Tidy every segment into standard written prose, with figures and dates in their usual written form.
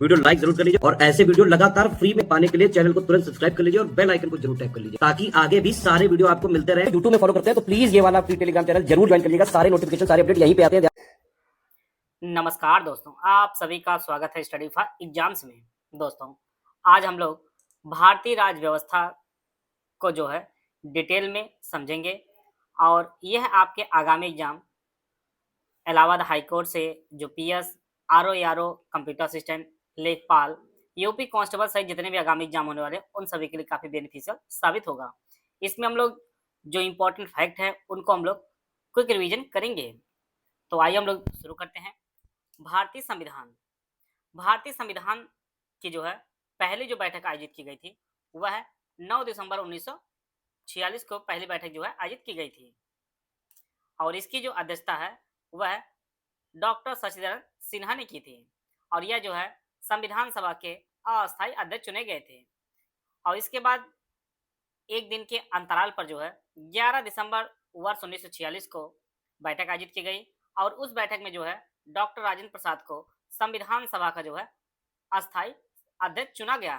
Video like जरूर कर लीजिए और ऐसे वीडियो लगातार फ्री में पाने के लिए चैनल को तुरंत सब्सक्राइब कर लीजिए और बेल आइकन को जरूर टैप कर लीजिए ताकि आगे भी सारे वीडियो आपको मिलते रहे। यूट्यूब में फॉलो करते हैं तो प्लीज ये वाला फ्री टेलीग्राम चैनल जरूर ज्वाइन कर लीजिएगा। सारे नोटिफिकेशन सारे अपडेट यहीं पे आते हैं। नमस्कार दोस्तों, आप सभी का स्वागत है स्टडी फॉर एग्जाम्स में। दोस्तों, आज हम लोग भारतीय राज्य व्यवस्था को जो है डिटेल में समझेंगे और यह आपके आगामी एग्जाम इलाहाबाद हाई कोर्ट से जो पीएस, आरओ कंप्यूटर असिस्टेंट, लेखपाल, यूपी कांस्टेबल सहित जितने भी आगामी एग्जाम होने वाले हैं उन सभी के लिए काफ़ी बेनिफिशियल साबित होगा। इसमें हम लोग जो इम्पोर्टेंट फैक्ट है उनको हम लोग क्विक रिवीजन करेंगे। तो आइए हम लोग शुरू करते हैं। भारतीय संविधान। भारतीय संविधान की जो है पहली जो बैठक आयोजित की गई थी वह 9 दिसंबर 1946 को पहली बैठक जो है आयोजित की गई थी और इसकी जो अध्यक्षता है वह डॉक्टर सचिदानंद सिन्हा ने की थी और यह जो है संविधान सभा के अस्थायी अध्यक्ष चुने गए थे। और इसके बाद एक दिन के अंतराल पर जो है 11 दिसंबर वर्ष 1946 को बैठक आयोजित की गई और उस बैठक में जो है डॉक्टर राजेंद्र प्रसाद को संविधान सभा का जो है अस्थायी अध्यक्ष चुना गया।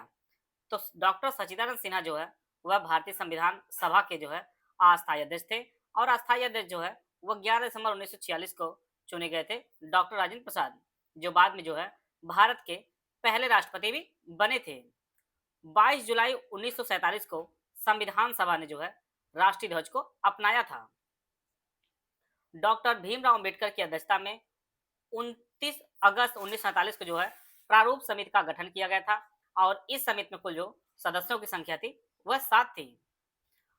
तो डॉक्टर सचिदानंद सिन्हा जो है वह भारतीय संविधान सभा के जो है अस्थायी अध्यक्ष थे और अस्थायी अध्यक्ष जो है वह 11 दिसंबर 1946 को चुने गए थे डॉक्टर राजेंद्र प्रसाद, जो बाद में जो है भारत के पहले राष्ट्रपति भी बने थे। 22 जुलाई 1947 को संविधान सभा ने जो है राष्ट्रीय ध्वज को अपनाया था। डॉक्टर भीमराव अंबेडकर की अध्यक्षता में 29 अगस्त 1947 को जो है प्रारूप समिति का गठन किया गया था और इस समिति में कुल जो सदस्यों की संख्या थी वह 7 थी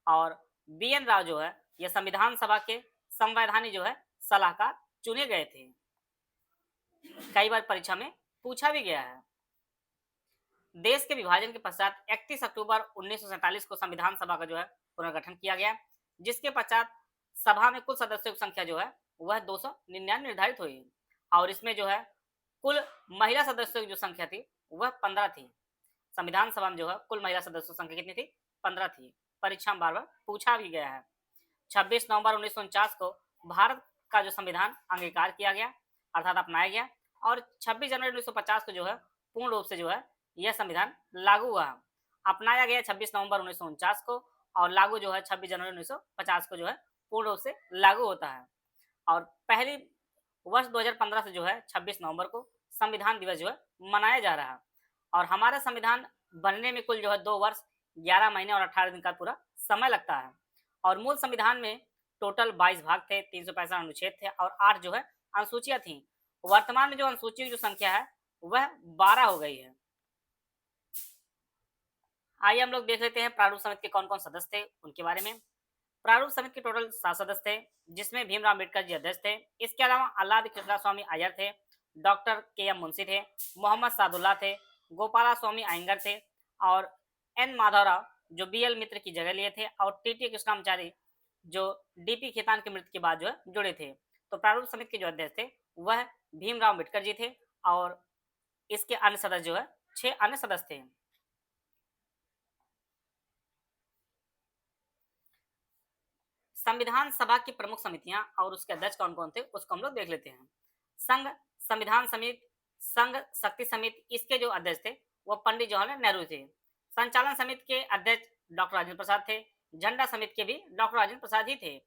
और बी.एन. राव जो है यह संविधान सभा के संवैधानिक जो है सलाहकार चुने गए थे। कई बार परीक्षा में पूछा भी गया है। देश के विभाजन के पश्चात 31 अक्टूबर 1947 को संविधान सभा का जो है पुनर्गठन किया गया, जिसके पश्चात सभा में कुल सदस्यों की संख्या जो है वह 299 निर्धारित हुई और इसमें जो है कुल महिला सदस्यों की जो संख्या थी वह 15 थी। संविधान सभा में जो है कुल महिला सदस्यों की संख्या कितनी थी? 15 थी। परीक्षा में बार बार पूछा भी गया है। 26 नवंबर 1949 को भारत का जो संविधान अंगीकार किया गया अर्थात अपनाया गया और 26 जनवरी 1950 को जो है पूर्ण रूप से जो है यह संविधान लागू हुआ। अपनाया गया 26 नवंबर 1949 को और लागू जो है 26 जनवरी 1950 को जो है पूर्ण रूप से लागू होता है। और पहली वर्ष 2015 से जो है 26 नवंबर को संविधान दिवस जो है मनाया जा रहा है और हमारा संविधान बनने में कुल जो है 2 वर्ष 11 महीने और 18 दिन का पूरा समय लगता है और मूल संविधान में टोटल 22 भाग थे, 365 अनुच्छेद थे और 8 जो है अनुसूचियां थी। वर्तमान में जो अनुसूचियों की जो संख्या है वह 12 हो गई है। आइए हम लोग देख लेते हैं प्रारूप समिति के कौन कौन सदस्य थे उनके बारे में। प्रारूप समिति के टोटल 7 सदस्य थे जिसमें भीमराव अम्बेडकर जी अध्यक्ष थे। इसके अलावा अल्लाद कृष्णा स्वामी अय्यर थे, डॉक्टर के.एम. मुंशी थे, मोहम्मद सादुल्ला थे, गोपाला स्वामी अयंगर थे और एन माधवराव जो बी.एल. मित्र की जगह लिए थे और टी.टी. कृष्णाचारी जो डी.पी. खेतान की मृत्यु के बाद जो है जुड़े थे। तो प्रारूप समिति के जो अध्यक्ष थे वह भीमराव अम्बेडकर जी थे और इसके अन्य सदस्य जो है 6 अन्य सदस्य थे। संविधान सभा की प्रमुख समितियां और उसके अध्यक्ष कौन कौन थे उसको हम लोग देख लेते हैं। संघ संविधान समिति, संघ शक्ति समिति, इसके जो अध्यक्ष थे वो पंडित जवाहरलाल नेहरू थे। संचालन समिति के अध्यक्ष डॉक्टर राजेंद्र प्रसाद थे। झंडा समिति के भी डॉक्टर राजेंद्र प्रसाद ही थे।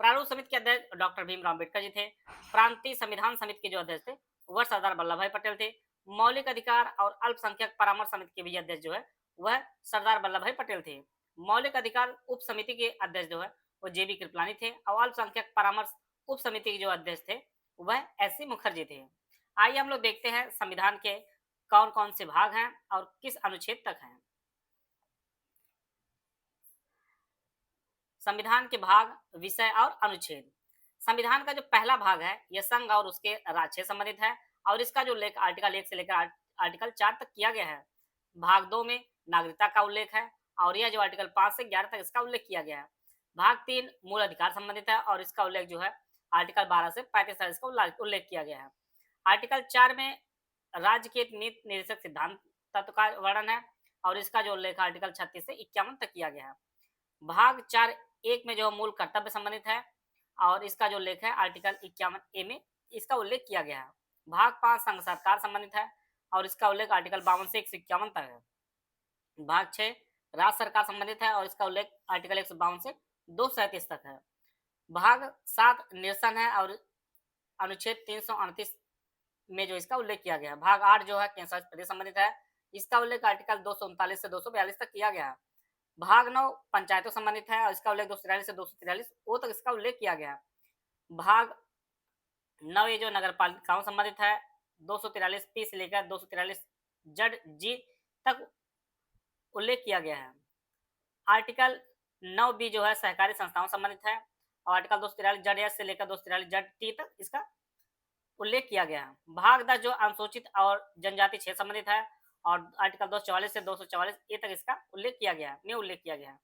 प्रारूप समिति के अध्यक्ष डॉक्टर भीमराव अम्बेडकर जी थे। प्रांतीय संविधान समिति के जो अध्यक्ष थे वह सरदार वल्लभ भाई पटेल थे। मौलिक अधिकार और अल्पसंख्यक परामर्श समिति के भी अध्यक्ष जो है वह सरदार वल्लभ भाई पटेल थे। मौलिक अधिकार उप समिति के अध्यक्ष जो है वो जे.बी. कृपलानी थे और अल्पसंख्यक परामर्श उप समिति के जो अध्यक्ष थे वह एस.सी. मुखर्जी थे। आइए हम लोग देखते हैं संविधान के कौन कौन से भाग हैं और किस अनुच्छेद तक हैं। संविधान के भाग, विषय और अनुच्छेद। संविधान का जो पहला भाग है यह संघ और उसके राज्य से संबंधित है और इसका जो उल्लेख आर्टिकल 1 से लेकर आर्टिकल 4 तक किया गया है। भाग 2 में नागरिकता का उल्लेख है और यह जो आर्टिकल 5 से 11 तक इसका उल्लेख किया गया है। भाग 3 मूल अधिकार संबंधित है और इसका उल्लेख जो है आर्टिकल 12 से 35 तक इसका उल्लेख किया गया है। आर्टिकल 4 में राज्य के नीति निर्देशक सिद्धांत तत्व का वर्णन है और इसका जो उल्लेख आर्टिकल 36 से 51 तक किया गया है। भाग 4.1 में जो मूल कर्तव्य संबंधित है और इसका जो उल्लेख है आर्टिकल 51 ए में इसका उल्लेख किया गया है। भाग 5 संघ सरकार संबंधित है। और इसका उल्लेख आर्टिकल 52 से 151 तक है। भाग 6 राज्य सरकार संबंधित है और इसका उल्लेख आर्टिकल 152 से 237 तक है। भाग 7 निरसन है और अनुच्छेद 338 में जो इसका उल्लेख किया गया है। भाग 8 जो है केंद्र शासित प्रदेश संबंधित है, इसका उल्लेख आर्टिकल 239 से 242 तक किया गया है। भाग 9 पंचायतों संबंधित है और इसका उल्लेख 243 से 243 ओ तक इसका उल्लेख किया गया है। भाग 9 ये जो नगर पालिकाओं संबंधित है 243 पी से लेकर 243 जड जी तक उल्लेख किया गया है। आर्टिकल 9 बी जो है सहकारी संस्थाओं संबंधित है और आर्टिकल 243 जड एस से लेकर 243 जड टी तक इसका उल्लेख किया गया है। भाग 10 जो अनुसूचित और जनजाति क्षेत्र संबंधित है और आर्टिकल 244 से 244 ए तक इसका उल्लेख किया गया है, में उल्लेख किया गया है।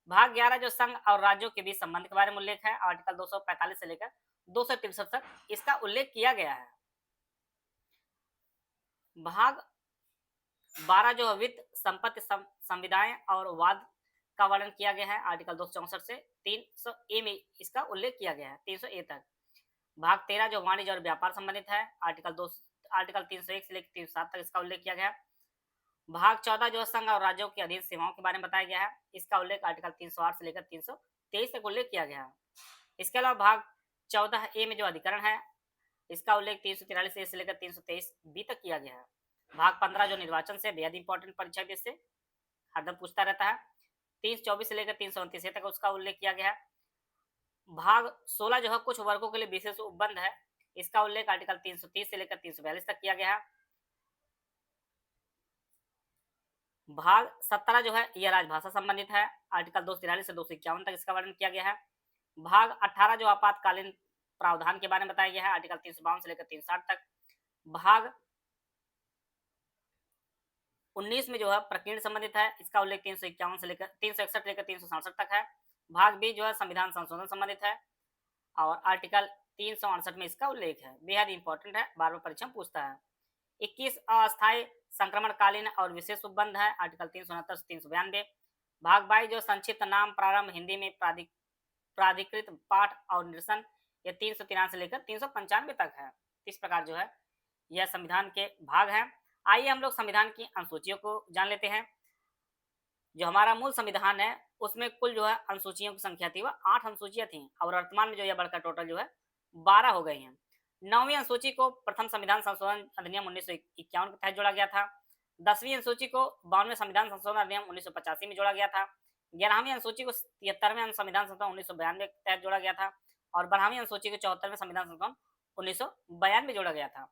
भाग 11 जो संघ और राज्यों के बीच संबंध के बारे में उल्लेख है, आर्टिकल 245 से लेकर 263 तक इसका उल्लेख किया गया है। भाग 12 जो वित्त संपत्ति संविदाएं और वाद का वर्णन किया गया है, आर्टिकल 264 से 300 ए में इसका उल्लेख किया गया है, 300 ए तक। भाग 13 जो वाणिज्य और व्यापार संबंधित है, आर्टिकल 301 से लेकर 307 तक इसका उल्लेख किया गया है। भाग 14 जो संघ और राज्यों के अधीन सेवाओं के बारे में बताया गया है, इसका उल्लेख आर्टिकल 308 से लेकर 323 तक उल्लेख किया गया है। इसके अलावा भाग 14 ए में जो अधिकरण है, इसका उल्लेख 343 ए से लेकर 323 बी तक किया गया है। भाग 15 जो निर्वाचन से बेहद इंपॉर्टेंट परीक्षा भी इससे हरदम पूछता रहता है, 324 से लेकर 329 तक उसका उल्लेख किया गया है। भाग 16 जो है कुछ वर्गों के लिए विशेष उपबंध है, इसका उल्लेख आर्टिकल 330 से लेकर 342 तक किया गया है। भाग 17 जो है यह राजभाषा संबंधित है, आर्टिकल 243 से 251 तक इसका वर्णन किया गया है। भाग 18 जो आपातकालीन प्रावधान के बारे में बताया गया है, आर्टिकल 352 से लेकर 360 तक। भाग 19 में जो है प्रकीर्ण संबंधित है, इसका उल्लेख 351 से लेकर 361 लेकर 367 तक है। भाग 20 जो है संविधान संशोधन संबंधित है और आर्टिकल 368 में इसका उल्लेख है, बेहद इंपॉर्टेंट है, बार बार परीक्षा पूछता है। 21 अस्थायी संक्रमणकालीन और विशेष उपबंध है, आर्टिकल 369 से 392। भाग 22 जो संक्षिप्त नाम प्रारंभ हिंदी में प्राधिकृत पाठ और निरसन, यह 393 से लेकर 395 तक है। इस प्रकार जो है यह संविधान के भाग हैं। आइए हम लोग संविधान की अनुसूचियों को जान लेते हैं। जो हमारा मूल संविधान है उसमें कुल जो है अनुसूचियों की संख्या थी वह 8 अनुसूचियां थी और वर्तमान में जो यह बढ़कर टोटल जो है 12 हो गई हैं। 9वीं अनुसूची को प्रथम संविधान संशोधन अधिनियम 1951 के तहत जोड़ा गया था। 10वीं अनुसूची को 52वें संविधान संशोधन अधिनियम 1985 में जोड़ा गया था। 11वीं अनुसूची को 73वें संविधान संशोधन 1992 के तहत जोड़ा गया था और 12वीं अनुसूची को 74वें संविधान संशोधन 1992 में जोड़ा गया था।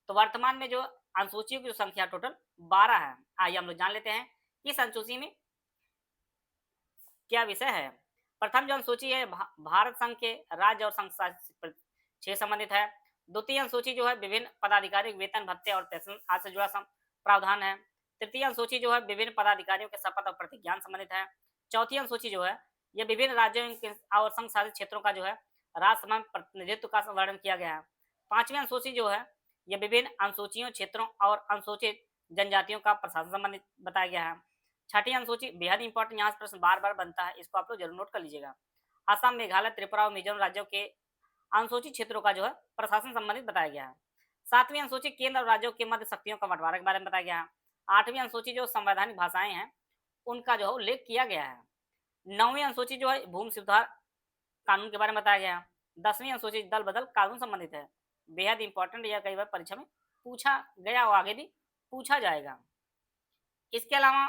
तो वर्तमान में जो अनुसूचियों की संख्या टोटल 12 है। आइए हम लोग जान लेते हैं इस अनुसूची में क्या विषय है। प्रथम जो अनुसूची है भारत संघ के राज्य और संघ शासित क्षेत्र संबंधित है। द्वितीय अनुसूची जो है विभिन्न पदाधिकारी वेतन भत्ते और पेंशन आदि से जुड़ा प्रावधान है। तृतीय अनुसूची जो है विभिन्न पदाधिकारियों के शपथ और प्रतिज्ञान संबंधित है। चौथी अनुसूची जो है यह विभिन्न राज्यों और संघ शासित क्षेत्रों का जो है राज्यसभा में प्रतिनिधित्व का वर्णन किया गया है। 5वीं अनुसूची जो है यह विभिन्न अनुसूचियों क्षेत्रों और अनुसूचित जनजातियों का प्रशासन संबंधित बताया गया है। 6ठी अनुसूची बेहद इंपॉर्टेंट, यहाँ से प्रश्न बार बार बनता है, इसको आप लोग जरूर नोट कर लीजिएगा। असम, मेघालय, त्रिपुरा और मिजोरम राज्यों के अनुसूचित क्षेत्रों का जो है प्रशासन संबंधित बताया गया है। 7वीं अनुसूची केंद्र और राज्यों के मध्य शक्तियों का बंटवारा के बारे में बताया गया है। 8वीं अनुसूची जो संवैधानिक भाषाएं हैं उनका जो है उल्लेख किया गया है। 9वीं अनुसूची जो है भूमि सुधार कानून के बारे में बताया गया है। 10वीं अनुसूची दल बदल कानून संबंधित है, बेहद इंपॉर्टेंट, यह कई बार परीक्षा में पूछा गया और आगे भी पूछा जाएगा। इसके अलावा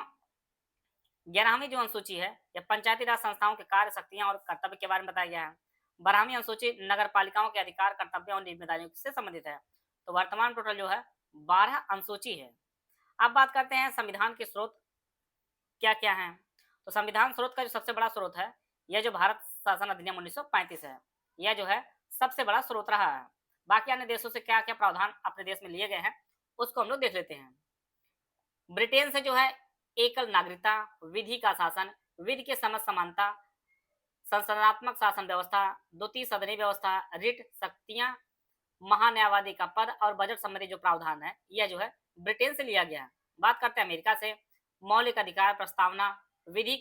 11वीं जो अनुसूची है यह पंचायती राज संस्थाओं के कार्य, शक्तियां और कर्तव्य के बारे में बताया गया है। 12वीं अनुसूची नगर पालिकाओं के अधिकार, कर्तव्यों और जिम्मेदारियों से संबंधित है। तो वर्तमान टोटल जो है 12 अनुसूची है। अब बात करते हैं संविधान के स्रोत क्या क्या हैं। तो संविधान स्रोत का जो सबसे बड़ा स्रोत है यह जो भारत शासन अधिनियम 1935 है, यह जो है सबसे बड़ा स्रोत रहा है। बाकी अन्य देशों से क्या क्या प्रावधान अपने देश में लिए गए हैं उसको हम लोग देख लेते हैं। ब्रिटेन से जो है एकल नागरिकता, विधि का शासन, विधि के समझ समानता, संसदनात्मक शासन व्यवस्था, द्वितीय सदनी व्यवस्था, रिट, शक्तियां, महान्यायवादी का पद और बजट संबंधी जो प्रावधान है यह जो है ब्रिटेन से लिया गया है। बात करते हैं अमेरिका से, मौलिक अधिकार प्रस्तावना, विधि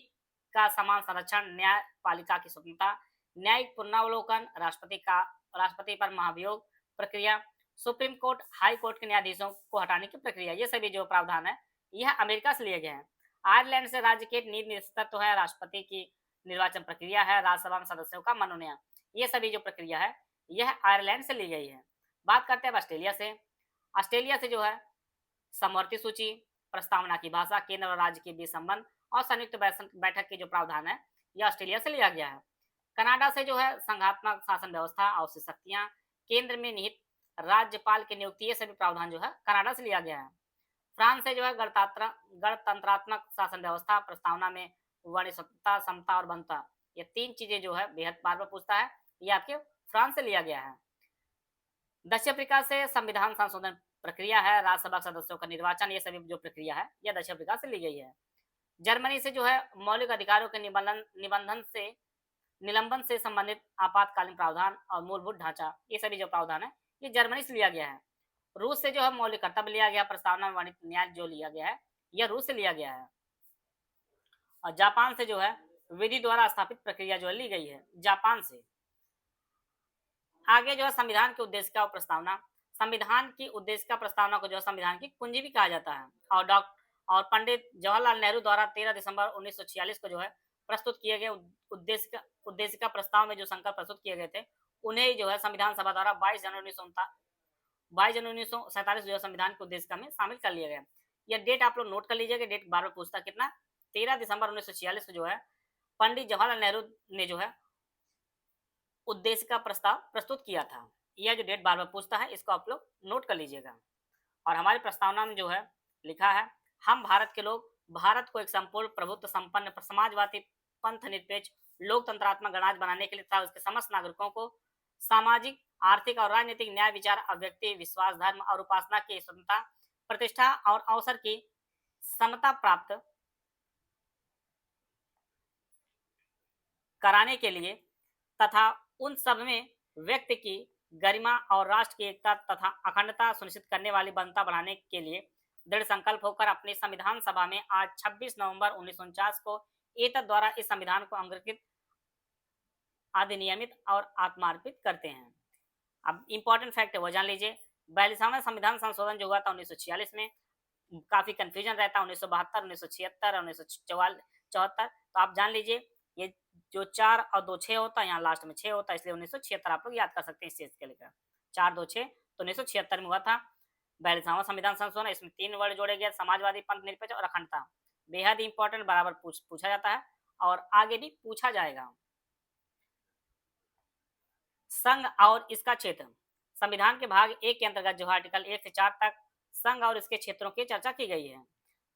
का समान संरक्षण, न्यायपालिका की स्वतंत्रता, न्यायिक पुनरावलोकन, राष्ट्रपति पर महाभियोग प्रक्रिया, सुप्रीम कोर्ट, हाई कोर्ट के न्यायाधीशों को हटाने की प्रक्रिया, ये सभी जो प्रावधान है यह अमेरिका से लिए गए हैं। आयरलैंड से राज्य के नीति नेतृत्व है, राष्ट्रपति की निर्वाचन प्रक्रिया है, राज्यसभा में सदस्यों का मनोनयन, ये सभी जो प्रक्रिया है यह आयरलैंड से ली गई है। बात करते हैं अब ऑस्ट्रेलिया से। ऑस्ट्रेलिया से जो है समवर्ती सूची, प्रस्तावना की भाषा, केंद्र और राज्य के बीच संबंध और संयुक्त बैठक के जो प्रावधान है यह ऑस्ट्रेलिया से लिया गया है। कनाडा से जो है संघात्मक शासन व्यवस्था, आवश्यक शक्तियां, केंद्र में निहित राज्यपाल की नियुक्ति, ये सभी प्रावधान जो है कनाडा से लिया गया है। फ्रांस से जो है गणतंत्रात्मक शासन व्यवस्था, प्रस्तावना में वर्णीय स्वतंत्रता, समता और बंधुता, ये तीन चीजें जो है बेहद बार बार पूछता है, ये आपके फ्रांस से लिया गया है। दक्षिण अफ्रीका से संविधान संशोधन प्रक्रिया है, राज्यसभा सदस्यों का निर्वाचन, ये सभी जो प्रक्रिया है यह दक्षिण अफ्रीका से ली गई है। जर्मनी से जो है मौलिक अधिकारों के निलंबन से संबंधित आपातकालीन प्रावधान और मूलभूत ढांचा, ये सभी जो प्रावधान है ये जर्मनी से लिया गया है। रूस से जो है मौलिक कर्तव्य लिया गया, प्रस्तावना में वर्णित न्याय जो लिया गया है यह रूस से लिया गया है। और जापान से जो है विधि द्वारा स्थापित प्रक्रिया जो है ली गई है जापान से। आगे जो है संविधान के उद्देश्य का प्रस्तावना, संविधान की उद्देश्य का प्रस्तावना को जो है संविधान की कुंजी भी कहा जाता है। और पंडित जवाहरलाल नेहरू द्वारा 13 दिसंबर 1946 को जो है प्रस्तुत किए गए उद्देश्य का प्रस्ताव में जो संकल्प प्रस्तुत किए गए थे, उन्हें जो है संविधान सभा द्वारा 22 जनवरी 1947 जो है संविधान के उद्देश्य में शामिल कर लिया गया। यह डेट आप लोग नोट कर लीजिएगा, डेट बार बार पूछता कितना, 13 दिसंबर 1946 को जो है पंडित जवाहरलाल नेहरू ने जो है उद्देश्य का प्रस्ताव प्रस्तुत किया था। यह जो डेट बार बार पूछता है इसको आप लोग नोट कर लीजिएगा। और हमारी प्रस्तावना में जो है लिखा है, हम भारत के लोग भारत को एक संपूर्ण प्रभुत्व संपन्न समाजवादी पंथ निरपेक्ष लोकतंत्रात्मक गणराज्य बनाने के लिए तथा उसके समस्त नागरिकों को सामाजिक, आर्थिक और राजनीतिक न्याय, विचार, अभिव्यक्ति, विश्वास, धर्म और उपासना की स्वतंत्रता, प्रतिष्ठा और अवसर की समता प्राप्त कराने के लिए तथा उन सब में व्यक्ति की गरिमा और राष्ट्र की एकता तथा अखंडता सुनिश्चित करने वाली बनता बढ़ाने के लिए दृढ़ संकल्प होकर अपनी संविधान सभा में आज 26 नवंबर 1949 को एतद द्वारा इस संविधान को अंगीकृत, अधिनियमित और आत्मार्पित करते हैं। अब इंपॉर्टेंट फैक्ट है वो जान लीजिए। 42वां संविधान संशोधन जो हुआ था 1946 में, काफी कंफ्यूजन रहता है 1972, 1976 और 1974, तो आप जान लीजिए ये जो 4 और 2 6 होता है, यहाँ लास्ट में 6 होता है, इसलिए 1976 आप लोग याद कर सकते हैं इस चीज के लेकर। 4 2 6 तो 1976 में हुआ था 42वां संविधान संशोधन। इसमें 3 वर्ड जोड़े गए, समाजवादी, पंथ निरपेक्ष और अखंडता। बेहद इंपॉर्टेंट, बराबर पूछा जाता है और आगे भी पूछा जाएगा। संघ और इसका क्षेत्र, संविधान के भाग 1 के अंतर्गत जो आर्टिकल 1 से 4 तक संघ और इसके क्षेत्रों की चर्चा की गई है।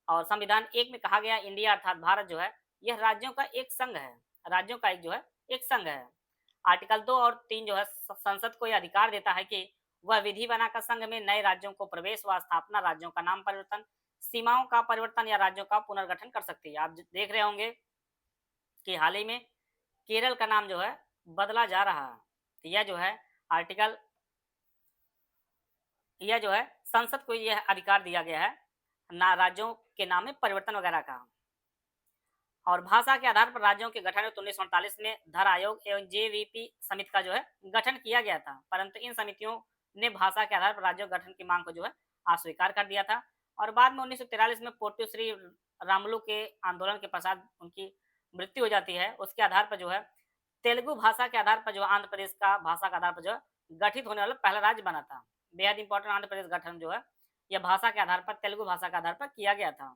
और संविधान 1 में कहा गया इंडिया अर्थात भारत जो है यह राज्यों का एक संघ है, राज्यों का एक जो है एक संघ है। आर्टिकल 2 और 3 जो है संसद को यह अधिकार देता है कि वह विधि बनाकर संघ में नए राज्यों को प्रवेश व स्थापना, राज्यों का नाम परिवर्तन, सीमाओं का परिवर्तन या राज्यों का पुनर्गठन कर सकती है। आप देख रहे होंगे कि हाल ही में केरल का नाम जो है बदला जा रहा है, तो यह जो है आर्टिकल, यह जो है संसद को यह अधिकार दिया गया है ना राज्यों के नाम में परिवर्तन वगैरह का। और भाषा के आधार पर राज्यों के गठन 1948 में धर आयोग एवं जेवीपी समिति का जो है गठन किया गया था, परंतु इन समितियों ने भाषा के आधार पर राज्यों गठन की मांग को जो है अस्वीकार कर दिया था। और बाद में 1943 में पोर्टू श्री रामुलु के आंदोलन के पश्चात उनकी मृत्यु हो जाती है। उसके आधार पर जो है तेलुगु भाषा के आधार पर जो आंध्र प्रदेश का भाषा के आधार पर जो है गठित होने वाला पहला राज्य बना था। बेहद इंपॉर्टेंट, आंध्र प्रदेश गठन जो है यह भाषा के आधार पर, तेलुगु भाषा के आधार पर किया गया था।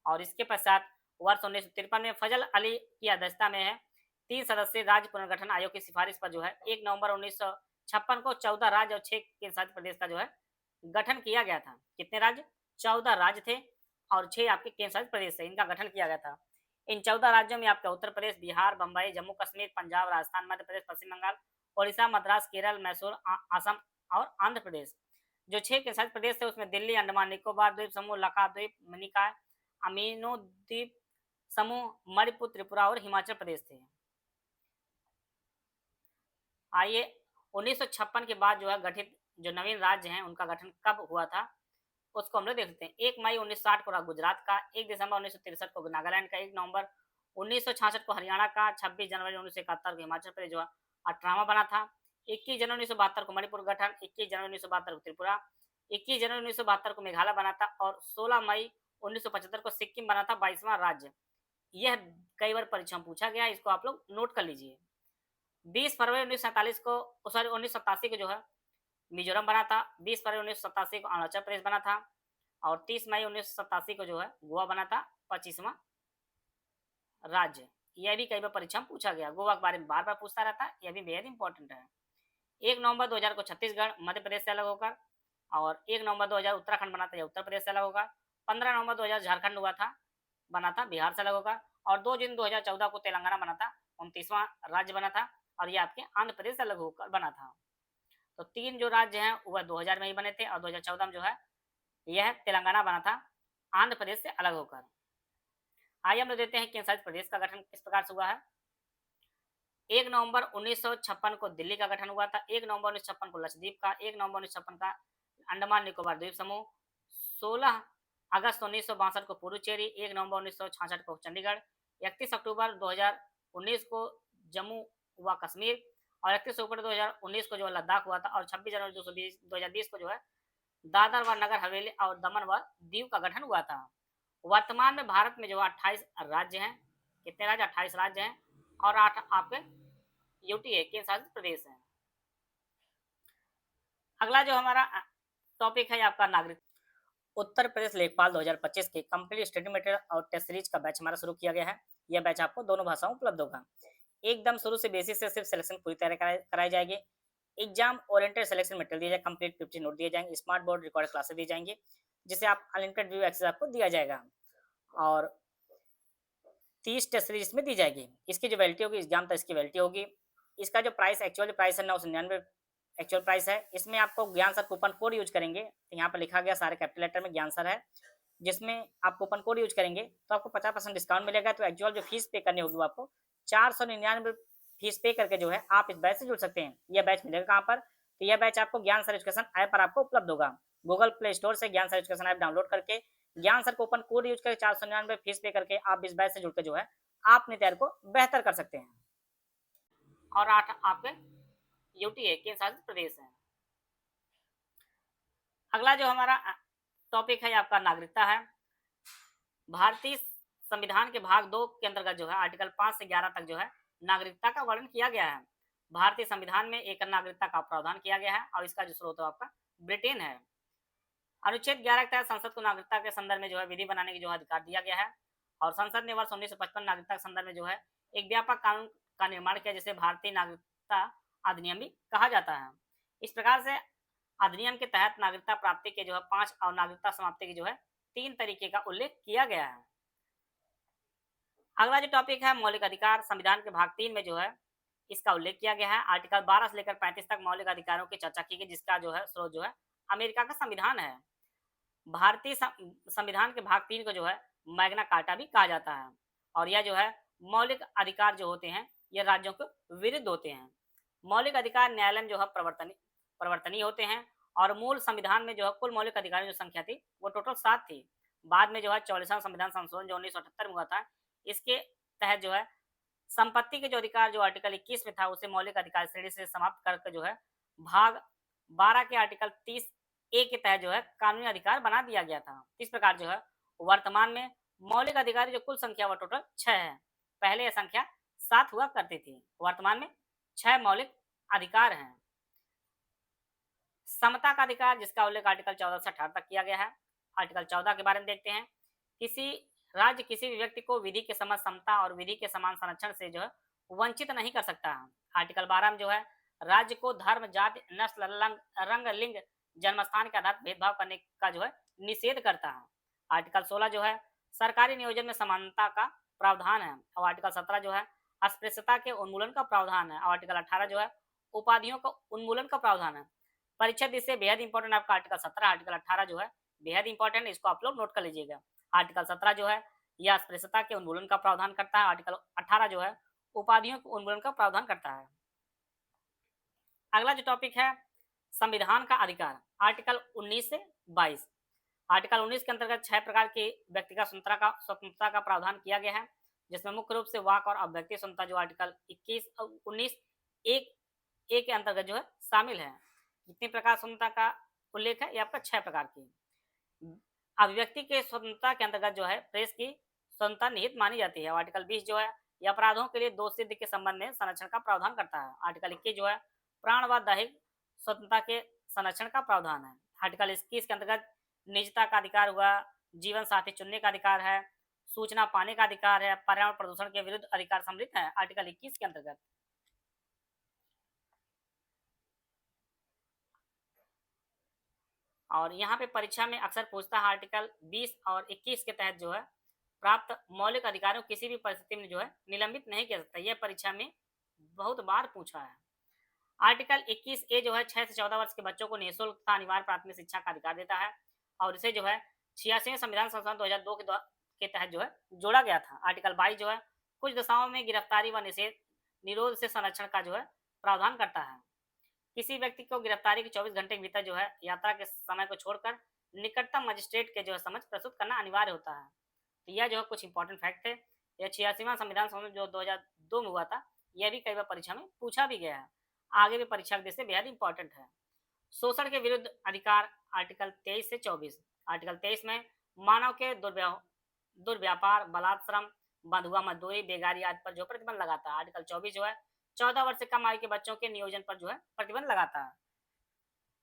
और इसके पश्चात वर्ष 1953 में फजल अली की अध्यक्षता में है 3 सदस्यीय राज्य पुनर्गठन आयोग की सिफारिश पर जो है 1 नवंबर 1956 को 14 राज्य और 6 केंद्र शासित प्रदेश का जो है गठन किया गया था। कितने राज्य? 14 राज्य थे और 6 आपके केंद्र शासित प्रदेश थे, इनका गठन किया गया था। इन 14 राज्यों में आपका उत्तर प्रदेश, बिहार, बम्बई, जम्मू कश्मीर, पंजाब, राजस्थान, मध्य प्रदेश, पश्चिम बंगाल, ओडिशा, मद्रास, केरल, मैसूर, असम और आंध्र प्रदेश। जो 6 केंद्र शासित प्रदेश थे उसमें दिल्ली, अंडमान निकोबार द्वीप समूह, लक्षद्वीप, मणिकाय, अमीनो द्वीप समूह, मणिपुर, त्रिपुरा और हिमाचल प्रदेश थे। आइए 1956 के बाद जो है गठित जो नवीन राज्य हैं उनका गठन कब हुआ था उसको हम लोग देख लेते हैं। 1 मई 1960 को गुजरात का, 1 दिसंबर 1963 को नागालैंड का, 1 नवंबर 1966 को हरियाणा का, 26 जनवरी 1971 को हिमाचल प्रदेश जो 18वां बना था, 21 जनवरी 1972 को मणिपुर गठन, 21 जनवरी 1972 को त्रिपुरा, 21 जनवरी 1972 को मेघालय बना था और 16 मई 1975 को सिक्किम बना था 22वां राज्य। यह कई बार परीक्षा में पूछा गया है, इसको आप लोग नोट कर लीजिए। 20 फरवरी 1947 को सॉरी 1987 को जो है मिजोरम बना था, 20 फरवरी 1987 को अरुणाचल प्रदेश बना था और 30 मई 1987 को जो है गोवा बना था 25वां राज्य। यह भी कई बार परीक्षा में पूछा गया, गोवा के बारे में बार बार पूछता रहता है, यह भी बेहद इंपॉर्टेंट है। 1 नवंबर 2000 को छत्तीसगढ़ मध्य प्रदेश से अलग होकर और 1 नवंबर 2000 उत्तराखंड बना था, यह उत्तर प्रदेश से अलग होगा। 15 नवंबर 2000 झारखंड हुआ था, बना था बिहार से अलग होगा और 2 जून 2014 को तेलंगाना बना था, 29वां राज्य बना था और यह आपके आंध्र प्रदेश से अलग होकर बना था। तो 3 जो राज्य हैं वह 2000 में ही बने थे और 2014 में जो है यह तेलंगाना बना था आंध्र प्रदेश से अलग होकर। आइए हम लोग देखते हैं केंद्र शासित प्रदेश का गठन किस प्रकार से हुआ है। 1 नवंबर 1956 को दिल्ली का गठन हुआ था, 1 नवंबर 1956 को लक्षद्वीप का, 1 नवंबर 1956 का अंडमान निकोबार द्वीप समूह, 16 अगस्त 1962 को पुडुचेरी, 1 नवंबर 1966 को चंडीगढ़, 31 अक्टूबर 2019 को जम्मू व कश्मीर और 31 अक्टूबर 2019 को जो लद्दाख हुआ था और 26 जनवरी 2020 को जो है दादर व नगर हवेली और दमन व दीव का गठन हुआ था। वर्तमान में भारत में जो 28 राज्य हैं, कितने राज्य? 28 राज्य हैं और 8 आपके यूटी है, केंद्र शासित प्रदेश है। अगला जो हमारा टॉपिक है आपका नागरिक। उत्तर प्रदेश लेखपाल 2025 के कंप्लीट स्टडी मटेरियल और टेस्ट सीरीज का बैच हमारा शुरू किया गया है। यह बैच आपको दोनों भाषाओं में उपलब्ध होगा। एकदम शुरू से बेसिक से सिर्फ सिलेक्शन पूरी तरह कराई जाएगी। एग्जाम ओरिएंटेड सिलेक्शन मटेरियल दिया जाएगा, कंप्लीट 50 नोट दिए जाएंगे, स्मार्ट बोर्ड रिकॉर्ड क्लासेस दी जाएंगी जिसे आप अनलिमिटेड व्यू एक्सेस आपको दिया जाएगा और 30 टेस्ट सीरीज में दी जाएगी। इसकी जो वैलिडिटी होगी एग्जाम तक इसकी वैलिडिटी होगी। इसका जो प्राइस एक्चुअल प्राइस है 999 एक्चुअल प्राइस है। इसमें आपको ज्ञान सर कूपन कोड यूज करेंगे, तो यहाँ पर लिखा गया सारे कैपिटल लेटर में ज्ञान सर है, जिसमें आप कूपन कोड यूज करेंगे तो आपको 50% डिस्काउंट मिलेगा। तो एक्चुअल जो फीस पे करनी होगी वो आपको 499 फीस पे करके जो है आप इस बैच से जुड़ सकते हैं। यह बैच मिलेगा कहाँ पर? तो यह बैच आपको ज्ञान सर एजुकेशन ऐप पर आपको उपलब्ध होगा। गूगल प्ले स्टोर से ज्ञान सर एजुकेशन ऐप डाउनलोड करके ज्ञान सर कूपन कोड यूज करके 499 फीस पे करके आप इस बैच से जुड़ के जो है आप अपने तैयारी को बेहतर कर सकते हैं। और 8 आपके यूटी है, केंद्र शासित प्रदेश है। अगला जो हमारा टॉपिक है आपका नागरिकता है। भारतीय संविधान के भाग 2 के अंतर्गत जो है आर्टिकल 5 से 11 तक जो है नागरिकता का वर्णन किया गया है। भारतीय संविधान में एक नागरिकता का प्रावधान किया गया है और इसका जो स्रोत है आपका ब्रिटेन है। अनुच्छेद 11 के तहत संसद को नागरिकता के संदर्भ में जो है विधि बनाने की जो अधिकार दिया गया है और संसद ने वर्ष 1955 नागरिकता के संदर्भ में जो है एक व्यापक कानून का निर्माण किया जिसे भारतीय नागरिकता अधिनियम भी कहा जाता है। इस प्रकार से अधिनियम के तहत नागरिकता प्राप्ति के जो है 5 और नागरिकता समाप्ति के जो है 3 तरीके का उल्लेख किया गया है। अगला जो टॉपिक है मौलिक अधिकार। संविधान के भाग 3 में जो है इसका उल्लेख किया गया है। आर्टिकल 12 से लेकर 35 तक मौलिक अधिकारों की चर्चा की गई, जिसका जो है स्रोत जो है अमेरिका का संविधान है। भारतीय संविधान के भाग 3 को जो है मैग्ना कार्टा भी कहा जाता है और यह जो है मौलिक अधिकार जो होते हैं यह राज्यों के विरुद्ध होते हैं। मौलिक अधिकार न्यायालय में जो है परिवर्तनीय होते हैं और मूल संविधान में जो है कुल मौलिक अधिकारों की जो संख्या थी वो टोटल 7 थी। बाद में जो है 44वां संविधान संशोधन जो 1978 में हुआ था, इसके तहत जो है संपत्ति के जो अधिकार जो आर्टिकल 21 में था उसे मौलिक अधिकार श्रेणी से समाप्त करके जो है भाग 12 के आर्टिकल 30A के तहत जो है कानूनी अधिकार बना दिया गया था। इस प्रकार जो है वर्तमान में मौलिक अधिकार जो कुल संख्या वो टोटल 6 है। पहले यह संख्या 7 हुआ करती थी, वर्तमान में 6 मौलिक अधिकार हैं। समता का अधिकार जिसका उल्लेख आर्टिकल 14 से 18 तक किया गया है। आर्टिकल 14 के बारे में देखते हैं। किसी राज्य किसी भी व्यक्ति को विधि के समक्ष समता और विधि के समान संरक्षण से जो है वंचित नहीं कर सकता है। आर्टिकल 12 में जो है राज्य को धर्म, जाति, नस्ल, रंग, लिंग, जन्मस्थान के आधार भेदभाव करने का जो है निषेध करता है। आर्टिकल 16 जो है सरकारी नियोजन में समानता का प्रावधान है और आर्टिकल 17 जो है अस्पृश्यता के उन्मूलन का प्रावधान है और आर्टिकल 18 जो है उपाधियों का उन्मूलन का प्रावधान है। परीक्षा इससे बेहद इंपॉर्टेंट आपका आर्टिकल 17, आर्टिकल 18 जो है बेहद इंपॉर्टेंट, इसको आप लोग नोट कर लीजिएगा। आर्टिकल 17 जो है यह अस्पृश्यता के उन्मूलन का प्रावधान करता है। आर्टिकल 18 जो है उपाधियों के उन्मूलन का प्रावधान करता है। अगला जो टॉपिक है संविधान का अधिकार, आर्टिकल 19 से 22। आर्टिकल 19 के अंतर्गत 6 प्रकार की व्यक्तिगत स्वतंत्रता का प्रावधान किया गया है, जिसमें मुख्य रूप से वाक और अभिव्यक्ति स्वतंत्रता जो आर्टिकल 19 1 ए के अंतर्गत जो है शामिल है। कितने प्रकार स्वतंत्रता का उल्लेख है? ये आपका 6 प्रकार की। अभिव्यक्ति के स्वतंत्रता के अंतर्गत जो है प्रेस की स्वतंत्रता निहित मानी जाती है। आर्टिकल 20 जो है ये अपराधों के लिए दोष सिद्ध के संबंध में संरक्षण का प्रावधान करता है। आर्टिकल 21 जो है प्राण व दैहिक स्वतंत्रता के संरक्षण का प्रावधान है। आर्टिकल 21 के अंतर्गत निजता का अधिकार हुआ, जीवन साथी चुनने का अधिकार है, सूचना पाने का अधिकार है, पर्यावरण प्रदूषण के विरुद्ध अधिकार सम्मिलित है आर्टिकल 21 के अंतर्गत। और यहाँ पे परीक्षा में अक्सर पूछता है आर्टिकल 20 और 21 के तहत जो है प्राप्त मौलिक अधिकारों किसी भी परिस्थिति में जो है निलंबित नहीं किया सकता। यह परीक्षा में बहुत बार पूछा है। आर्टिकल 21 ए जो है 6 से 14 वर्ष के बच्चों को निःशुल्क तथा अनिवार्य प्राथमिक शिक्षा का अधिकार देता है और इसे जो है 86वें संविधान संशोधन 2002 के तहत जो है जोड़ा गया था। आर्टिकल 22 जो है कुछ दशाओं में गिरफ्तारी व निरोध से संरक्षण का जो है प्रावधान करता है। किसी व्यक्ति को गिरफ्तारी के 24 घंटे के भीतर जो है यात्रा के समय को छोड़कर निकटतम मजिस्ट्रेट के जो है समझ प्रस्तुत करना अनिवार्य होता है। तो यह जो है कुछ इंपॉर्टेंट फैक्ट थे। यह 86वां संविधान संशोधन जो 2002 में हुआ था, यह भी कई बार परीक्षा में पूछा भी गया है। आगे भी परीक्षा के दृष्टि से बेहद इंपॉर्टेंट है। शोषण के विरुद्ध अधिकार आर्टिकल 23 से 24। आर्टिकल 23 में मानव के दुर्व्यापार, बलात्श्रम, बंधुआ मजदूरी, बेगारी आदि पर जो प्रतिबंध लगाता है। आर्टिकल 24 जो है 14 वर्ष से कम आयु के बच्चों के नियोजन पर जो है प्रतिबंध लगाता है।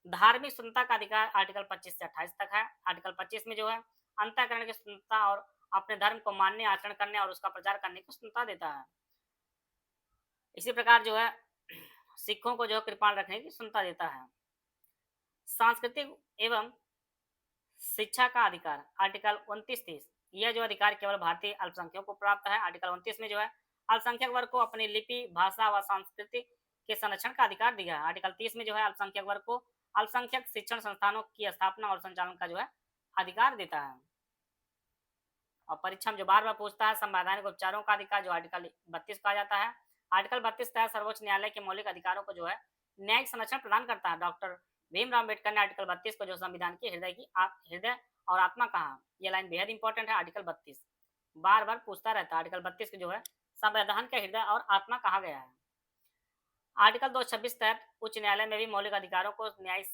धार्मिक स्वतंत्रता का अधिकार आर्टिकल 25 से 28 तक है। आर्टिकल 25 में जो है अंतःकरण की स्वतंत्रता और अपने धर्म को मानने, आचरण करने और उसका प्रचार करने की स्वतंत्रता देता है। इसी प्रकार जो है सिखों को जो है कृपाण रखने की स्वतंत्रता देता है। सांस्कृतिक एवं शिक्षा का अधिकार आर्टिकल 29-30। यह जो अधिकार केवल भारतीय अल्पसंख्यकों को प्राप्त है। आर्टिकल 29 में जो है अल्पसंख्यक वर्ग को अपनी लिपि, भाषा व संस्कृति के संरक्षण का अधिकार दिया है। आर्टिकल 30 में जो है अल्पसंख्यक वर्ग को अल्पसंख्यक शिक्षण संस्थानों की स्थापना और संचालन का जो है अधिकार देता है। और परीक्षा में जो बार बार पूछता है संवैधानिक उपचारों का अधिकार जो आर्टिकल 32 कहा जाता है। आर्टिकल 32 तहत सर्वोच्च न्यायालय के मौलिक अधिकारों को जो है न्यायिक संरक्षण प्रदान करता है। डॉक्टर भीमराव अम्बेडकर ने आर्टिकल 32 को जो संविधान की हृदय और आत्मा कहा। यह लाइन बेहद इंपॉर्टेंट है। आर्टिकल 32 बार बार पूछता रहता है। आर्टिकल 32 को जो है संविधान का हृदय और आत्मा कहा गया है। आर्टिकल 226 तहत उच्च न्यायालय में भी मौलिक अधिकारों को न्यायिक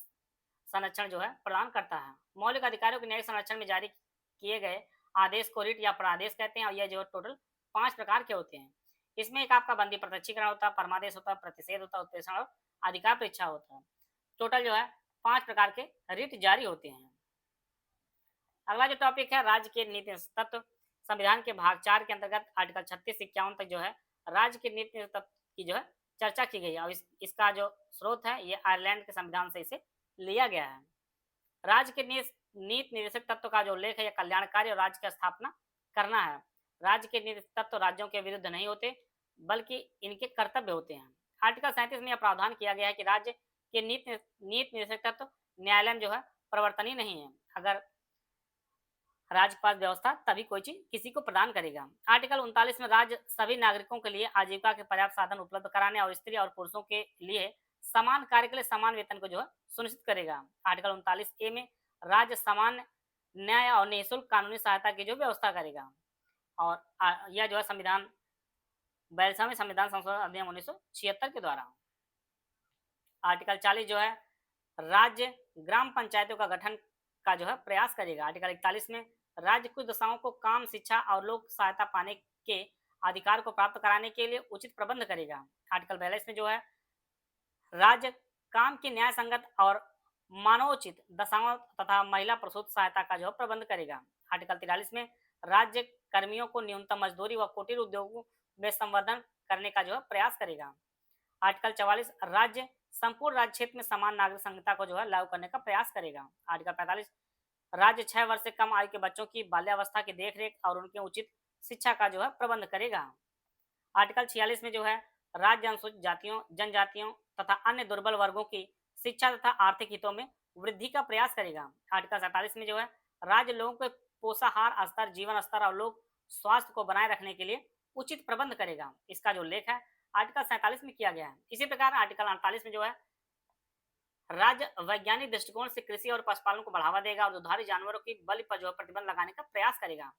संरक्षण जो है प्रदान करता है। मौलिक अधिकारों के न्यायिक संरक्षण में जारी किए गए आदेश को रिट या प्रादेश कहते हैं और यह जो टोटल 5 प्रकार के होते हैं। इसमें एक आपका बंदी प्रत्यक्षीकरण होता है, परमादेश होता है, प्रतिषेध होता है, उत्प्रेषण और अधिकार परीक्षा होता है। टोटल जो है 5 प्रकार के रिट जारी होते हैं। अगला जो टॉपिक है राज्य के नीति तत्व। संविधान के भाग 4 के अंतर्गत आर्टिकल 36 से 51 तक जो है राज्य के नीति तत्व की जो है चर्चा की गई है और इसका जो स्रोत है ये आयरलैंड के संविधान से इसे लिया गया है। राज्य के नीति निर्देशक तत्व का जो उल्लेख है यह कल्याणकारी और राज्य की स्थापना करना है। राज्य के नीति तत्व राज्यों के विरुद्ध नहीं होते बल्कि इनके कर्तव्य होते हैं। आर्टिकल 37 में यह प्रावधान किया गया है कि राज्य के नीति निर्देशक तत्व न्यायालय में जो है प्रवर्तनीय नहीं है। अगर राज्य के पास व्यवस्था तभी कोई चीज किसी को प्रदान करेगा। आर्टिकल 39 में राज्य सभी नागरिकों के लिए आजीविका के पर्याप्त साधन उपलब्ध कराने और स्त्री और पुरुषों के लिए समान कार्य के लिए समान वेतन को जो है सुनिश्चित करेगा। आर्टिकल 39 ए में राज्य समान न्याय और निःशुल्क कानूनी सहायता की जो व्यवस्था करेगा और यह जो है संविधान 42वें संविधान संशोधन अधिनियम 1976 के द्वारा। आर्टिकल 40 जो है राज्य ग्राम पंचायतों का गठन का जो है प्रयास करेगा। आर्टिकल 41 में राज्य कुछ दशाओं को काम, शिक्षा और लोक सहायता पाने के अधिकार को प्राप्त कराने के लिए उचित प्रबंध करेगा। आर्टिकल 42 में जो है राज्य काम की न्याय संगत और मानवोचित दशाओं तथा महिला प्रसूत सहायता का जो प्रबंध करेगा। आर्टिकल 43 में राज्य कर्मियों को न्यूनतम मजदूरी व कुटीर उद्योगों में संवर्धन करने का जो है प्रयास करेगा। आर्टिकल 44 राज्य संपूर्ण राज्य क्षेत्र में समान नागरिक संहिता को जो है लागू करने का प्रयास करेगा। आर्टिकल 45 राज्य 6 वर्ष से कम आयु के बच्चों की बाल्यावस्था की देखरेख और उनके उचित शिक्षा का जो है प्रबंध करेगा। आर्टिकल 46 में जो है राज्य अनुसूचित जातियों, जनजातियों तथा अन्य दुर्बल वर्गों की शिक्षा तथा आर्थिक हितों में वृद्धि का प्रयास करेगा। आर्टिकल 47 में जो है राज्य लोगों के पोषाहार स्तर, जीवन स्तर और लोक स्वास्थ्य को बनाए रखने के लिए उचित प्रबंध करेगा। इसका जो उल्लेख है आर्टिकल 47 में किया गया है। इसी प्रकार आर्टिकल 48 में जो है राज्य वैज्ञानिक दृष्टिकोण से कृषि और पशुपालन को बढ़ावा देगा और दुधारू जानवरों की बलि पर जो है प्रतिबंध लगाने का प्रयास करेगा।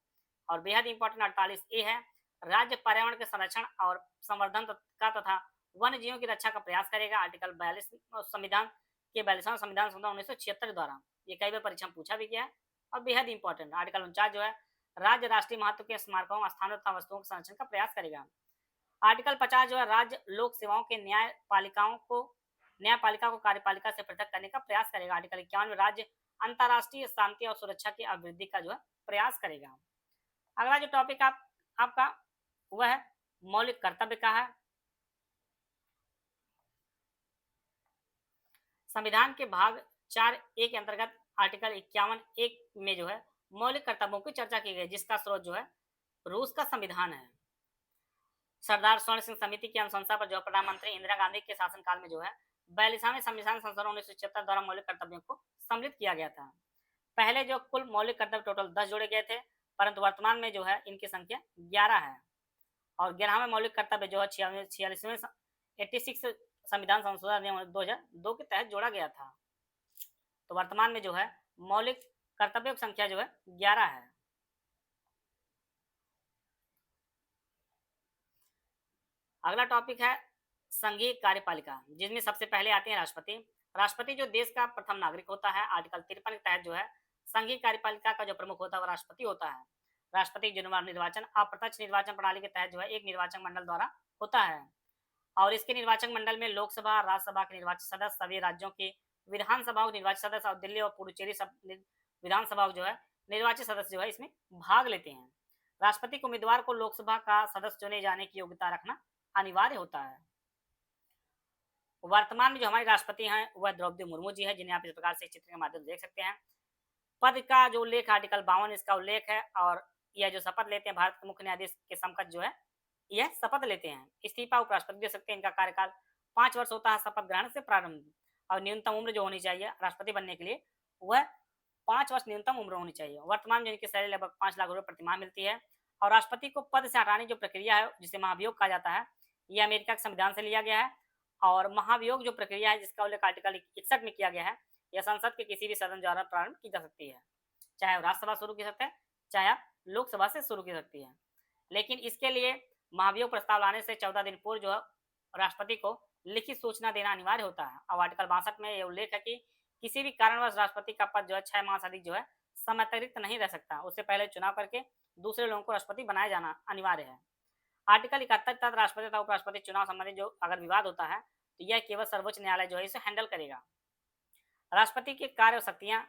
और बेहद इंपॉर्टेंट 48 ए है राज्य पर्यावरण के संरक्षण और संवर्धन का तथा वन्य जीवों की रक्षा का प्रयास करेगा। आर्टिकल 42 संविधान के 42वां संविधान संशोधन 1976 द्वारा, ये कई बार परीक्षा में पूछा भी गया है और बेहद इंपॉर्टेंट। आर्टिकल 49 जो है राज्य राष्ट्रीय महत्व के स्मारकों, स्थानों तथा वस्तुओं के संरक्षण का प्रयास करेगा। आर्टिकल 50 जो है राज्य लोक सेवाओं के न्यायपालिका को कार्यपालिका से पृथक करने का प्रयास करेगा। आर्टिकल 51 में राज्य अंतर्राष्ट्रीय शांति और सुरक्षा की अभिवृद्धि का जो है प्रयास करेगा। अगला जो टॉपिक आपका वह है मौलिक कर्तव्य का है। संविधान के भाग 4(a) के अंतर्गत आर्टिकल 51(1) में जो है मौलिक कर्तव्यों की चर्चा की गई, जिसका स्रोत जो है रूस का संविधान है। सरदार स्वर्ण सिंह समिति की अनुशंसा पर जो प्रधानमंत्री इंदिरा गांधी के शासनकाल में जो है 42वें संविधान संशोधन 1976 द्वारा मौलिक कर्तव्यों को सम्मिलित किया गया था। पहले जो कुल मौलिक कर्तव्य टोटल 10 जोड़े गए थे, परंतु वर्तमान में जो है इनकी संख्या 11 है और 11वें मौलिक कर्तव्य जो है 46वें 86 संविधान संशोधन अधिनियम 2002 के तहत जोड़ा गया था। तो वर्तमान में जो है मौलिक कर्तव्यों की संख्या जो है 11 है। अगला टॉपिक है संघीय कार्यपालिका, जिसमें सबसे पहले आते हैं राष्ट्रपति। राष्ट्रपति जो देश का प्रथम नागरिक होता है। आर्टिकल 53 के तहत जो है संघीय कार्यपालिका का जो प्रमुख होता है वह राष्ट्रपति होता है। राष्ट्रपति निर्वाचन अप्रत्यक्ष निर्वाचन प्रणाली के तहत जो है एक निर्वाचन मंडल द्वारा होता है और इसके निर्वाचन मंडल में लोकसभा, राज्यसभा के निर्वाचित सदस्य, सभी राज्यों की विधानसभाओं के निर्वाचित सदस्य और दिल्ली और पुडुचेरी विधानसभा जो है निर्वाचित सदस्य जो है इसमें भाग लेते हैं। राष्ट्रपति को उम्मीदवार को लोकसभा का सदस्य चुने जाने की योग्यता रखना अनिवार्य होता है। वर्तमान में जो हमारे राष्ट्रपति हैं वह द्रौपदी मुर्मू जी है, जिन्हें आप इस प्रकार से चित्र के माध्यम से देख सकते हैं। पद का जो उल्लेख आर्टिकल 52 इसका उल्लेख है और यह जो शपथ लेते हैं भारत के मुख्य न्यायाधीश के समकक्ष जो है यह शपथ लेते हैं। इस्तीफा उपराष्ट्रपति दे सकते हैं। इनका कार्यकाल 5 वर्ष होता है शपथ ग्रहण से प्रारंभ और न्यूनतम उम्र जो होनी चाहिए राष्ट्रपति बनने के लिए वह 5 वर्ष न्यूनतम उम्र होनी चाहिए। वर्तमान में इनकी सैलरी लगभग 5 लाख रुपए प्रति माह मिलती है और राष्ट्रपति को पद से हटाने जो प्रक्रिया है जिसे महाभियोग कहा जाता है, यह अमेरिका के संविधान से लिया गया है और महाभियोग जो प्रक्रिया है जिसका उल्लेख आर्टिकल 61 में किया गया है, यह संसद के किसी भी सदन द्वारा प्रारंभ की जा सकती है, चाहे राज्यसभा शुरू की सकते हैं चाहे आप लोकसभा से शुरू की सकती है। लेकिन इसके लिए महाभियोग प्रस्ताव लाने से 14 दिन पूर्व जो है राष्ट्रपति को लिखित सूचना देना अनिवार्य होता है। अब आर्टिकल 62 में यह उल्लेख है कि किसी भी कारणवश राष्ट्रपति का पद जो है 6 माह से अधिक जो है समयातिरिक्त नहीं रह सकता, उससे पहले चुनाव करके दूसरे लोगों को राष्ट्रपति बनाया जाना अनिवार्य है। आर्टिकल 71 तक राष्ट्रपति तथा उपराष्ट्रपति चुनाव संबंधी जो अगर विवाद होता है तो यह केवल सर्वोच्च न्यायालय जो है इसे हैंडल करेगा। राष्ट्रपति के कार्य और शक्तियां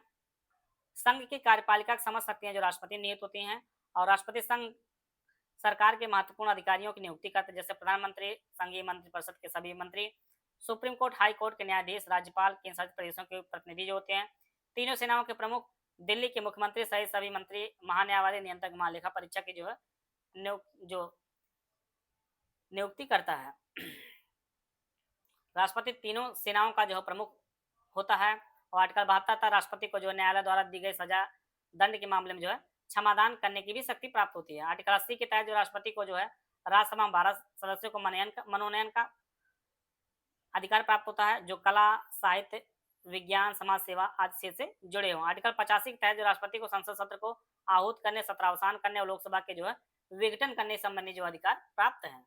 संघ की कार्यपालिका की समस्त शक्तियां जो राष्ट्रपति नियुक्त होती हैं और राष्ट्रपति संघ सरकार के महत्वपूर्ण अधिकारियों की नियुक्ति करते हैं, जैसे प्रधानमंत्री, संघीय मंत्रिपरिषद के सभी मंत्री, सुप्रीम कोर्ट, हाई कोर्ट के न्यायाधीश, राज्यपाल, केंद्र शासित प्रदेशों के प्रतिनिधि जो होते हैं, तीनों सेनाओं के प्रमुख, दिल्ली के मुख्यमंत्री सहित सभी मंत्री, महान्यायवादी, नियंत्रक, महालेखा परीक्षा की जो है नियुक्ति करता है। राष्ट्रपति तीनों सेनाओं का जो है प्रमुख होता है और आर्टिकल 72 तक राष्ट्रपति को जो न्यायालय द्वारा दी गई सजा दंड के मामले में जो है क्षमादान करने की भी शक्ति प्राप्त होती है। आर्टिकल 80 के तहत जो राष्ट्रपति को जो है राज्यसभा में 12 सदस्यों को मनोनयन का अधिकार प्राप्त होता है जो कला, साहित्य, विज्ञान, समाज सेवा आदि से जुड़े हों। आर्टिकल 85 के तहत जो राष्ट्रपति को संसद सत्र को आहूत करने, सत्रावसान करने और लोकसभा के जो है विघटन करने संबंधी जो अधिकार प्राप्त है।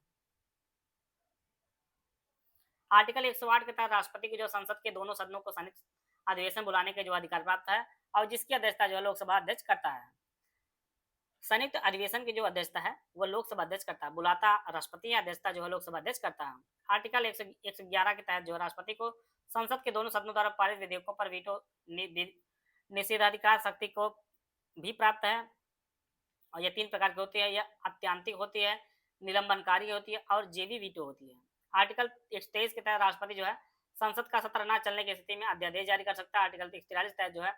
आर्टिकल 108 के तहत राष्ट्रपति की जो संसद के दोनों सदनों को संयुक्त अधिवेशन बुलाने के जो अधिकार प्राप्त है और जिसकी अध्यक्षता जो है लोकसभा अध्यक्ष करता है। संयुक्त अधिवेशन की जो अध्यक्षता है वह लोकसभा अध्यक्ष करता है, बुलाता राष्ट्रपति है, अध्यक्षता जो है लोकसभा अध्यक्ष करता है। आर्टिकल 111 के तहत जो है राष्ट्रपति को संसद के दोनों सदनों द्वारा पारित विधेयकों पर वीटो निषेधाधिकार शक्ति को भी प्राप्त है और यह 3 प्रकार की होती है। यह अत्यांतिक होती है, निलंबनकारी होती है और जेबी वीटो होती है। आर्टिकल 23 के तहत राष्ट्रपति जो है संसद का सत्र न चलने की स्थिति में अध्यादेश जारी कर सकता है। आर्टिकल 43 तहत जो है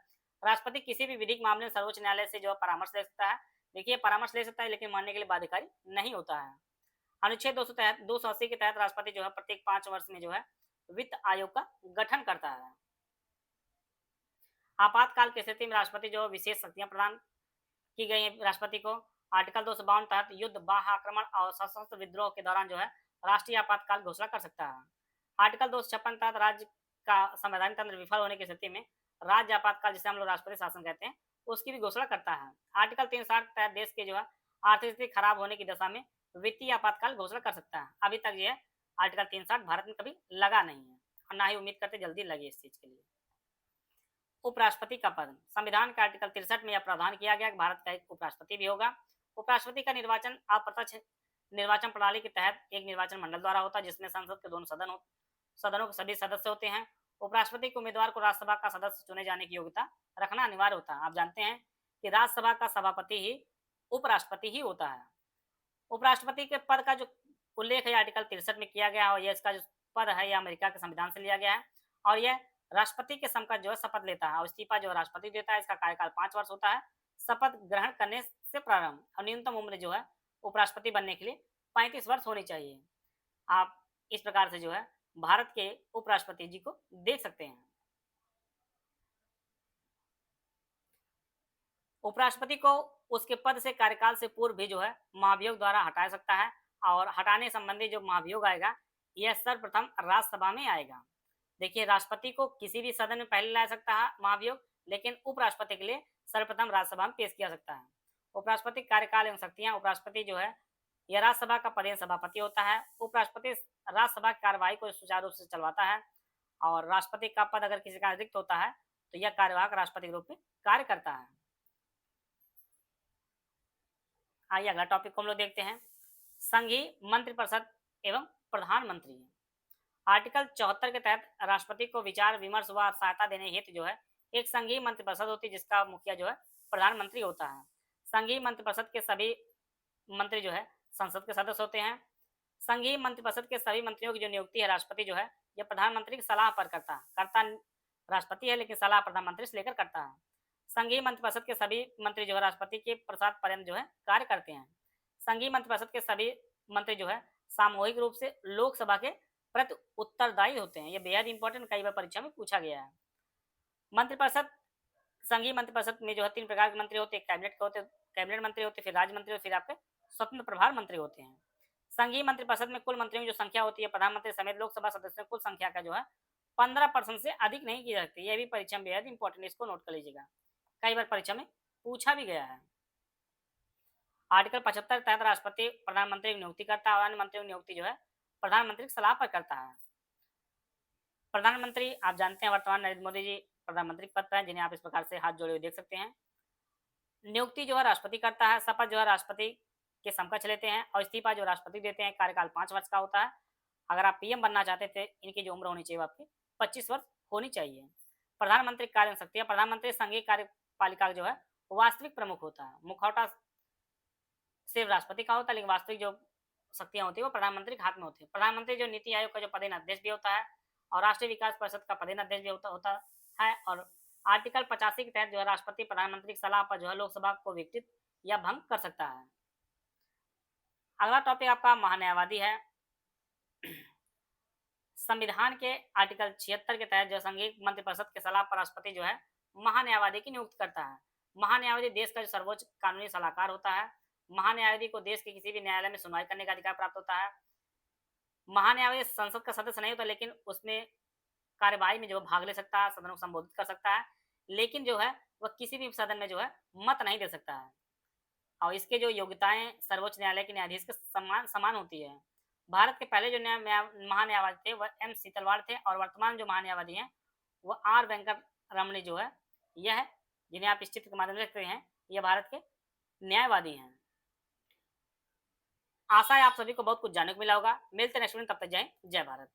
राष्ट्रपति किसी भी विधिक मामले में सर्वोच्च न्यायालय से जो है परामर्श ले सकता है। देखिए परामर्श ले सकता है लेकिन मानने के लिए बाध्यकारी नहीं होता है। अनुच्छेद 280 के तहत राष्ट्रपति जो है प्रत्येक 5 वर्ष में जो है वित्त आयोग का गठन करता है। आपातकाल की स्थिति में राष्ट्रपति जो विशेष शक्तियां प्रदान की गई है राष्ट्रपति को। आर्टिकल 252 तहत युद्ध, बाह्य आक्रमण और सशस्त्र विद्रोह के दौरान जो है राष्ट्रीय आपातकाल घोषणा कर सकता है। आर्टिकल 256 तहत राज्य का संवैधानिक तंत्र विफल होने की स्थिति में राज्य आपातकाल, जिसे हम लोग राष्ट्रपति शासन कहते हैं, उसकी भी घोषणा करता है। आर्टिकल 360 तहत देश के जो है आर्थिक स्थिति खराब होने की दशा में वित्तीय आपातकाल घोषणा कर सकता है। अभी तक यह आर्टिकल 360 भारत में कभी लगा नहीं है और ना ही उम्मीद करते जल्दी लगे इस चीज के लिए। उपराष्ट्रपति का पद, संविधान के आर्टिकल 63 में यह प्रावधान किया गया कि भारत का एक उपराष्ट्रपति भी होगा। उपराष्ट्रपति का निर्वाचन अप्रत्यक्ष निर्वाचन प्रणाली के तहत एक निर्वाचन मंडल द्वारा होता है, जिसमें संसद के दोनों सदनों के सभी सदस्य होते हैं। उपराष्ट्रपति के उम्मीदवार को राज्यसभा का सदस्य चुने जाने की योग्यता रखना अनिवार्य होता है। आप जानते हैं कि राज्यसभा का सभापति ही उपराष्ट्रपति ही होता है। उपराष्ट्रपति के पद का जो उल्लेख है आर्टिकल 63 में किया गया है, और यह इसका जो पद है यह अमेरिका के संविधान से लिया गया है, और यह राष्ट्रपति के समकक्ष जो है शपथ लेता है और इस्तीफा जो राष्ट्रपति देता है। इसका कार्यकाल 5 वर्ष होता है। शपथ ग्रहण करने से प्रारंभ और न्यूनतम उम्र जो है उपराष्ट्रपति बनने के लिए 35 वर्ष होनी चाहिए। आप इस प्रकार से जो है भारत के उपराष्ट्रपति जी को देख सकते हैं। उपराष्ट्रपति को उसके पद से कार्यकाल से पूर्व भी जो है महाभियोग द्वारा हटा सकता है, और हटाने संबंधी जो महाभियोग आएगा यह सर्वप्रथम राज्यसभा में आएगा। देखिए, राष्ट्रपति को किसी भी सदन में पहले ला सकता है महाभियोग, लेकिन उपराष्ट्रपति के लिए सर्वप्रथम राज्यसभा में पेश किया सकता है। उपराष्ट्रपति कार्यकाल एवं शक्तियां, उपराष्ट्रपति जो है यह राज्यसभा का पदेन सभापति होता है। उपराष्ट्रपति राज्यसभा की कार्यवाही को सुचारू रूप से चलवाता है, और राष्ट्रपति का पद अगर किसी का रिक्त होता है तो यह कार्यवाहक राष्ट्रपति के रूप में कार्य करता है। आइए अगला टॉपिक को हम लोग देखते हैं, संघीय मंत्रिपरिषद एवं प्रधानमंत्री। आर्टिकल 74 के तहत राष्ट्रपति को विचार विमर्श व सहायता देने हेतु जो है एक संघीय मंत्रिपरिषद होती है, जिसका मुखिया जो है प्रधानमंत्री होता है। संघीय मंत्रिपरिषद के सभी मंत्री जो है संसद के सदस्य होते हैं। संघीय मंत्रिपरिषद के सभी मंत्रियों की जो नियुक्ति है राष्ट्रपति जो है यह प्रधानमंत्री की सलाह पर करता राष्ट्रपति है, लेकिन सलाह प्रधानमंत्री से लेकर करता है। संघीय मंत्रिपरिषद के सभी मंत्री जो है राष्ट्रपति के प्रसाद पर्यंत जो है कार्य करते हैं। संघीय मंत्रिपरिषद के सभी मंत्री जो है सामूहिक रूप से लोकसभा के प्रति उत्तरदायी होते हैं। यह बेहद इंपॉर्टेंट, कई बार परीक्षा में पूछा गया है। मंत्रिपरिषद, संघीय मंत्रिपरिषद में जो है 3 प्रकार के मंत्री होते हैं। कैबिनेट मंत्री होते हैं, फिर राज्य मंत्री, फिर आपके स्वतंत्र प्रभार मंत्री होते हैं। संघीय मंत्रिपरिषद में कुल मंत्रियों की जो संख्या होती है प्रधानमंत्री समेत लोकसभा सदस्यों कुल संख्या का जो है 15% से अधिक नहीं की जा सकती। यह भी परीक्षा में बेहद इंपॉर्टेंट, इसको नोट कर लीजिएगा, कई बार परीक्षा में पूछा भी गया है। आर्टिकल 75 के तहत राष्ट्रपति प्रधानमंत्री की नियुक्ति करता है और अन्य मंत्रियों की नियुक्ति जो है प्रधानमंत्री की सलाह पर करता है। प्रधानमंत्री आप जानते हैं वर्तमान नरेंद्र मोदी जी प्रधानमंत्री पद पर हैं, जिन्हें आप इस प्रकार से हाथ जोड़े हुए देख सकते हैं। नियुक्ति जो है राष्ट्रपति करता है, शपथ जो है राष्ट्रपति के समकक्ष लेते हैं, और इस्तीफा जो राष्ट्रपति देते हैं। कार्यकाल 5 वर्ष का होता है। अगर आप पीएम बनना चाहते थे, इनकी जो उम्र होनी चाहिए आपकी 25 वर्ष होनी चाहिए। प्रधानमंत्री कार्य शक्तियां, प्रधानमंत्री संघीय कार्यपालिका जो है वास्तविक प्रमुख होता है। मुखौटा सिर्फ राष्ट्रपति का होता है, लेकिन वास्तविक जो शक्तियां होती है वो प्रधानमंत्री के हाथ में होती है। प्रधानमंत्री जो नीति आयोग का जो पदेन अध्यक्ष भी होता है, और राष्ट्रीय विकास परिषद का पदेन अध्यक्ष भी होता है। और आर्टिकल 85 के तहत जो है राष्ट्रपति प्रधानमंत्री की सलाह पर जो है लोकसभा को विघटित या भंग कर सकता है। अगला टॉपिक आपका महान्यायवादी है। संविधान के आर्टिकल 76 के तहत जो संघीय मंत्रिपरिषद के सलाह पर राष्ट्रपति जो है महान्यायवादी की नियुक्ति करता है। महान्यायवादी देश का जो सर्वोच्च कानूनी सलाहकार होता है। महान्यायवादी को देश के किसी भी न्यायालय में सुनवाई करने का अधिकार प्राप्त होता है। महान्यायवादी संसद का सदस्य नहीं होता, लेकिन उसमें कार्यवाही में जो भाग ले सकता है, सदन को संबोधित कर सकता है, लेकिन जो है वह किसी भी सदन में जो है मत नहीं दे सकता है। और इसके जो योग्यताएं सर्वोच्च न्यायालय के न्यायाधीश के समान होती है। भारत के पहले जो महान्यायवादी थे वह एम सीतलवाड़ थे, और वर्तमान जो महान्यायवादी हैं वह आर वेंकट रमणी जो है यह है, जिन्हें आप इस चित्र के माध्यम से देखते हैं, यह भारत के न्यायवादी हैं। आशा है आप सभी को बहुत कुछ जानने को मिला होगा। मिलते हैं नेक्स्ट वीडियो, तब तक जय भारत।